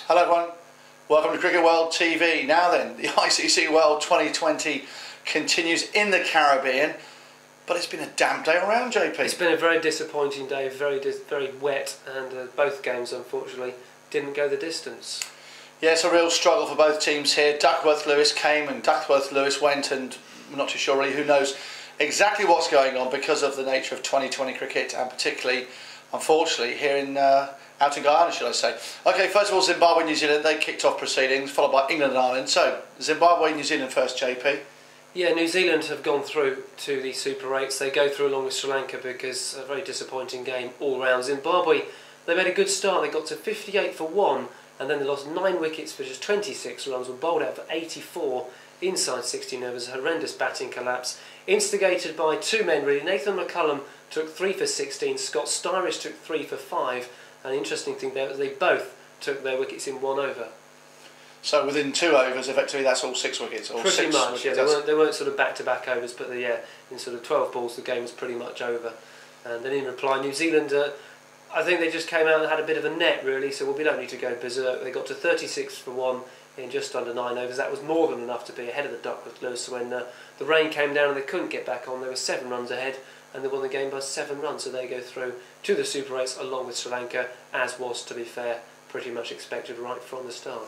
Hello everyone, welcome to Cricket World TV. Now then, the ICC World 2020 continues in the Caribbean, but it's been a damp day all round, JP. It's been a very disappointing day, very wet, and both games unfortunately didn't go the distance. Yeah, it's a real struggle for both teams here. Duckworth-Lewis came and Duckworth-Lewis went, and we're not too sure really who knows exactly what's going on because of the nature of 2020 cricket, and particularly, unfortunately, here in out in Guyana, should I say. Okay, first of all, Zimbabwe and New Zealand, they kicked off proceedings, followed by England and Ireland. So, Zimbabwe and New Zealand first, JP. Yeah, New Zealand have gone through to the Super 8s. They go through along with Sri Lanka because a very disappointing game all round. Zimbabwe, they made a good start. They got to 58 for 1, and then they lost 9 wickets for just 26 runs, were bowled out for 84 inside 16 overs. A horrendous batting collapse, instigated by two men really. Nathan McCullum took 3 for 16, Scott Styrish took 3 for 5, and the interesting thing there was they both took their wickets in 1 over. So within 2 overs, effectively, that's all 6 wickets. Or pretty six much, wickets. Yeah. They weren't sort of back-to-back overs, but in sort of 12 balls, the game was pretty much over. And then in reply, New Zealand, I think they just came out and had a bit of a net, really. So we don't need to go berserk. They got to 36 for 1 in just under 9 overs. That was more than enough to be ahead of the Duckworth-Lewis when the rain came down and they couldn't get back on. They were 7 runs ahead, and they won the game by 7 runs. So they go through to the Super 8s along with Sri Lanka, as was, to be fair, pretty much expected right from the start.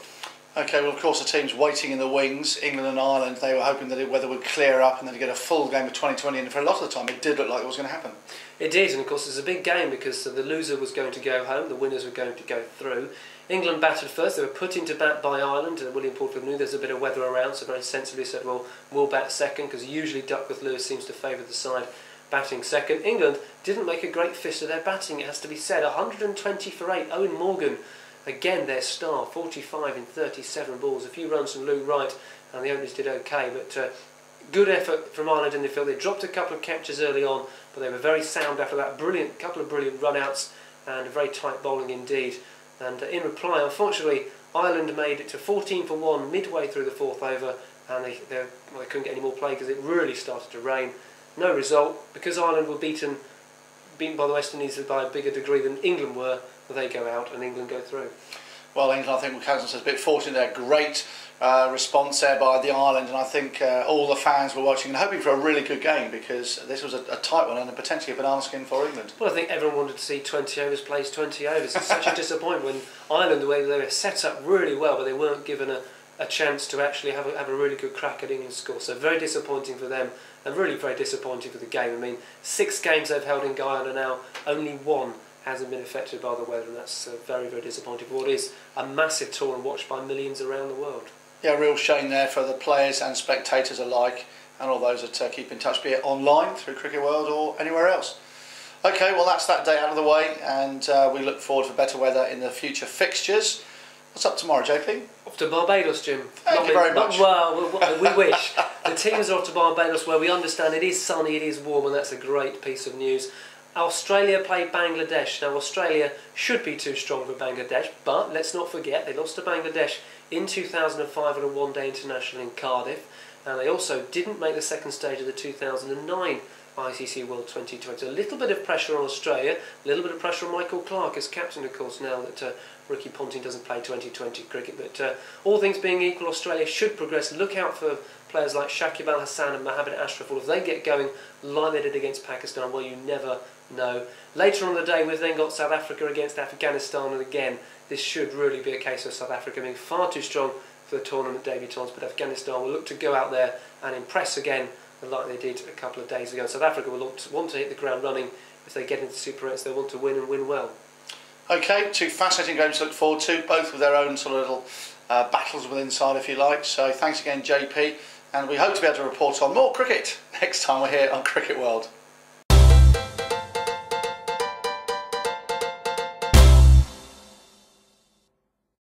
Okay, well, of course, the teams waiting in the wings, England and Ireland, they were hoping that the weather would clear up and they'd get a full game of 2020, and for a lot of the time it did look like it was going to happen. It did, and of course it's a big game because the loser was going to go home, the winners were going to go through. England batted first, they were put into bat by Ireland, and William Portfield knew there's a bit of weather around, so very sensibly said, well, we'll bat second, because usually Duckworth-Lewis seems to favour the side batting second. England didn't make a great fist of their batting, it has to be said. 120 for 8, Owen Morgan, again their star, 45 in 37 balls, a few runs from Lou Wright, and the openers did okay, but good effort from Ireland in the field. They dropped a couple of catches early on, but they were very sound after that. Couple of brilliant run-outs and very tight bowling indeed. And in reply, unfortunately, Ireland made it to 14 for 1 midway through the 4th over, and they couldn't get any more play because it really started to rain. No result, because Ireland were beaten by the West Indies by a bigger degree than England were. They go out and England go through. Well, England, I think, says a bit fortunate there. Great response there by the Ireland, and I think all the fans were watching and hoping for a really good game because this was a tight one and potentially a banana skin for England. Well, I think everyone wanted to see 20 overs plays 20 overs. It's such a disappointment when Ireland, the way they were set up really well, but they weren't given a chance to actually have a really good crack at England's score. So very disappointing for them, and really very disappointing for the game. I mean, 6 games they've held in Guyana now, only 1 hasn't been affected by the weather, and that's very disappointing for what is a massive tournament watched by millions around the world. Yeah, real shame there for the players and spectators alike, and all those that keep in touch, be it online through Cricket World or anywhere else. Okay, well, that's that day out of the way, and we look forward to better weather in the future fixtures. What's up tomorrow, JP? Off to Barbados, Jim. Thank you very much. Well, we wish. The teams are off to Barbados, where we understand it is sunny, it is warm, and that's a great piece of news. Australia play Bangladesh. Now, Australia should be too strong for Bangladesh, but let's not forget they lost to Bangladesh in 2005 at a one-day international in Cardiff, and they also didn't make the second stage of the 2009 ICC World 2020. A little bit of pressure on Australia, a little bit of pressure on Michael Clarke as captain, of course, now that Ricky Ponting doesn't play 2020 cricket. But all things being equal, Australia should progress. Look out for players like Shakib Al Hasan and Mohammad Ashraf. If they get going like they did against Pakistan, well, you never know. Later on in the day, we've then got South Africa against Afghanistan, and again, this should really be a case of South Africa being far too strong for the tournament debutantes, but Afghanistan will look to go out there and impress again like they did a couple of days ago. South Africa will want to hit the ground running. If they get into Super 8s, they want to win and win well. Okay, 2 fascinating games to look forward to, both with their own sort of little battles within inside, if you like. So thanks again, JP, and we hope to be able to report on more cricket next time we're here on Cricket World.